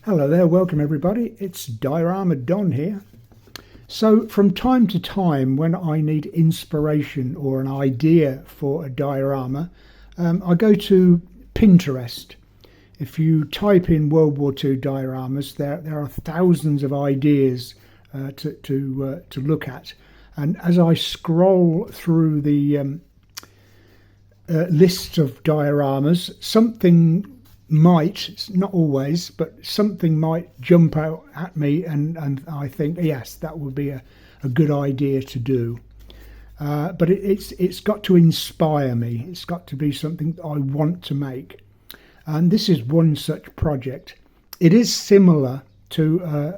Hello there, welcome everybody. It's Diorama Don here. So from time to time when I need inspiration or an idea for a diorama, I go to Pinterest. If you type in World War II dioramas, there are thousands of ideas to look at. And as I scroll through the list of dioramas, something might, not always, but something might jump out at me, and I think, yes, that would be a good idea to do. But it's got to inspire me. It's got to be something I want to make. And this is one such project. It is similar to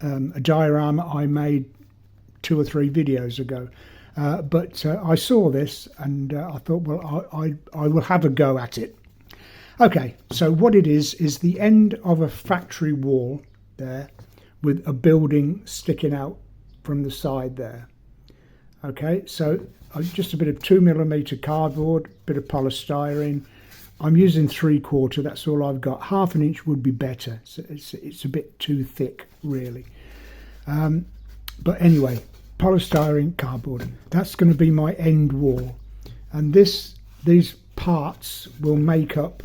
a diorama I made 2 or 3 videos ago. But I saw this and I thought, well, I will have a go at it. Okay, so what it is the end of a factory wall there with a building sticking out from the side there. Okay, so just a bit of 2mm cardboard, bit of polystyrene. I'm using 3/4, that's all I've got. 1/2 inch would be better. So it's a bit too thick, really. But anyway, polystyrene cardboard. That's going to be my end wall, and these parts will make up,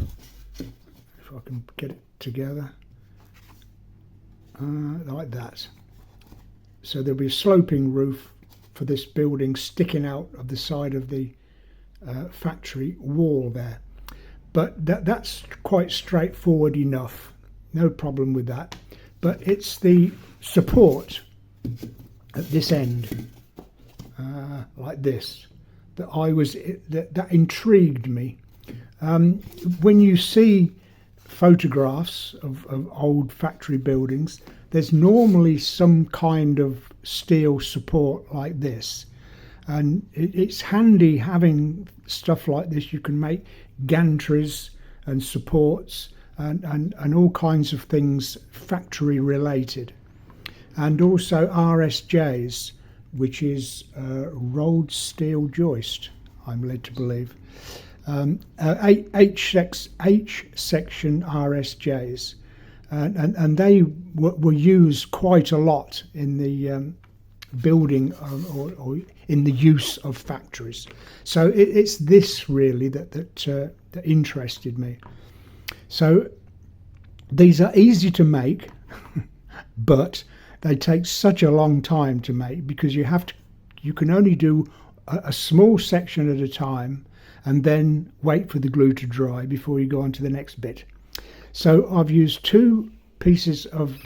if I can get it together, like that. So there'll be a sloping roof for this building sticking out of the side of the factory wall there. But that's quite straightforward enough, no problem with that. But it's the support at this end, like this, that intrigued me. When you see photographs of old factory buildings, there's normally some kind of steel support like this, and it's handy having stuff like this. You can make gantries and supports and all kinds of things factory related, and also RSJs, which is rolled steel joist, I'm led to believe. H-section RSJs, and they were used quite a lot in the building or in the use of factories. So it's this really that interested me. So these are easy to make, but they take such a long time to make because you can only do a small section at a time and then wait for the glue to dry before you go on to the next bit. So I've used 2 pieces of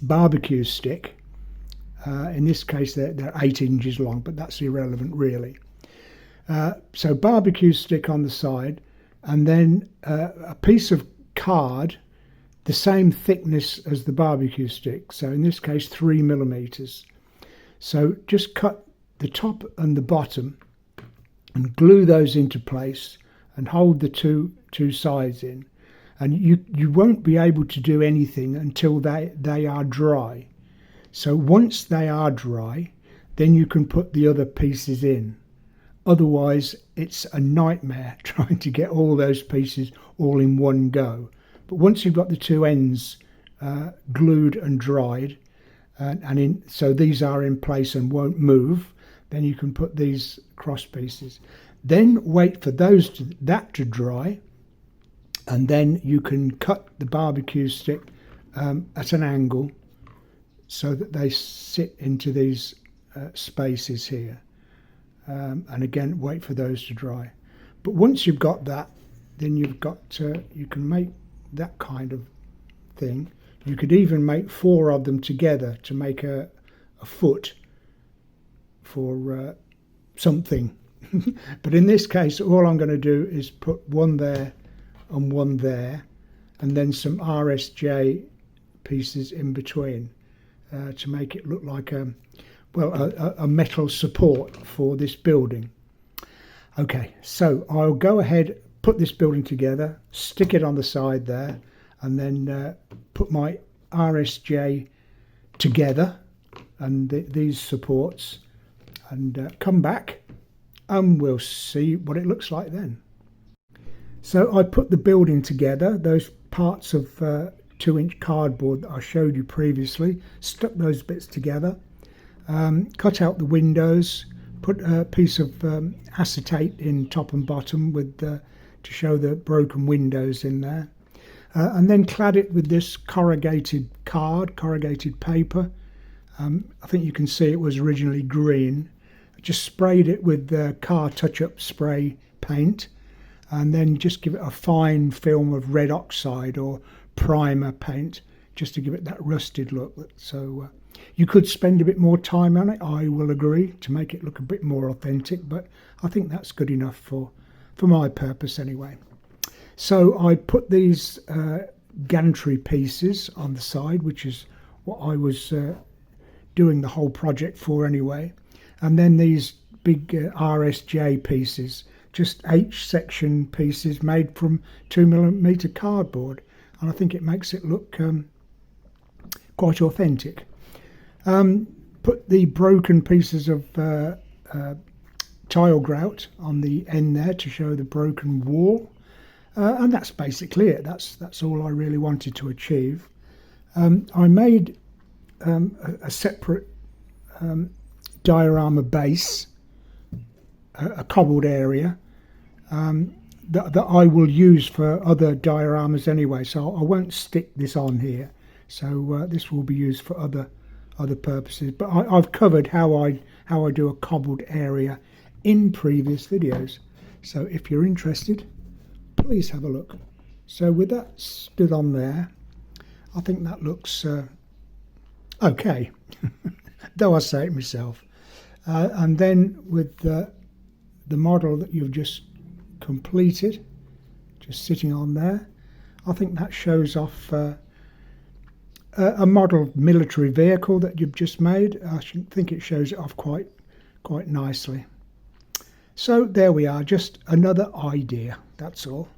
barbecue stick. In this case they're 8 inches long, but that's irrelevant really. So barbecue stick on the side, and then a piece of card the same thickness as the barbecue stick, so in this case 3mm. So just cut the top and the bottom and glue those into place and hold the two sides in, and you won't be able to do anything until they are dry. So once they are dry, then you can put the other pieces in. Otherwise it's a nightmare trying to get all those pieces all in one go. But once you've got the 2 ends glued and dried, so these are in place and won't move, then you can put these cross pieces. Then wait for that to dry, and then you can cut the barbecue stick at an angle so that they sit into these spaces here. And again, wait for those to dry. But once you've got that, then you can make that kind of thing. You could even make 4 of them together to make a foot for something. But in this case, all I'm going to do is put one there and one there, and then some RSJ pieces in between to make it look like a metal support for this building. Okay, so I'll go ahead, put this building together, stick it on the side there, and then put my RSJ together and these supports, and come back and we'll see what it looks like then. So I put the building together, those parts of 2-inch cardboard that I showed you previously, stuck those bits together, cut out the windows, put a piece of acetate in top and bottom with to show the broken windows in there, and then clad it with this corrugated paper. I think you can see it was originally green. I just sprayed it with car touch-up spray paint, and then just give it a fine film of red oxide or primer paint just to give it that rusted look. So you could spend a bit more time on it, I will agree, to make it look a bit more authentic, but I think that's good enough for my purpose anyway. So I put these gantry pieces on the side, which is what I was doing the whole project for anyway, and then these big RSJ pieces, just H-section pieces made from 2mm cardboard, and I think it makes it look quite authentic. Put the broken pieces of tile grout on the end there to show the broken wall, and that's basically it. That's all I really wanted to achieve. I made a separate diorama base, a cobbled area, that I will use for other dioramas anyway, so I won't stick this on here. So this will be used for other purposes, but I've covered how I do a cobbled area in previous videos, so if you're interested, please have a look. So with that stood on there, I think that looks okay, though I say it myself. And then with the model that you've just completed, just sitting on there, I think that shows off a model military vehicle that you've just made. I think it shows it off quite nicely. So there we are, just another idea, that's all.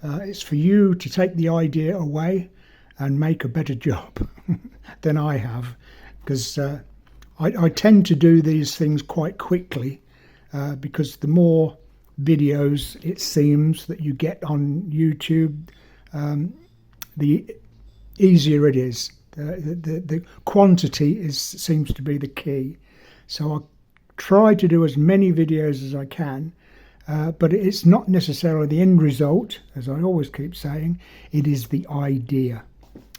It's for you to take the idea away and make a better job than I have, because I tend to do these things quite quickly, because the more videos it seems that you get on YouTube, the easier it is. The quantity seems to be the key. So I try to do as many videos as I can, but it's not necessarily the end result, as I always keep saying. It is the idea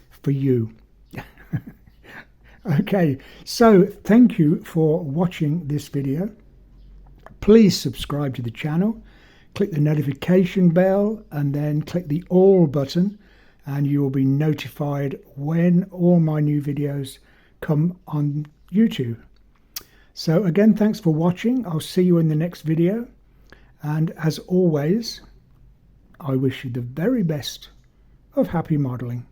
for you. Okay, so thank you for watching this video. Please subscribe to the channel, click the notification bell, and then click the all button, and you will be notified when all my new videos come on YouTube. So again, thanks for watching. I'll see you in the next video, and as always, I wish you the very best of happy modelling.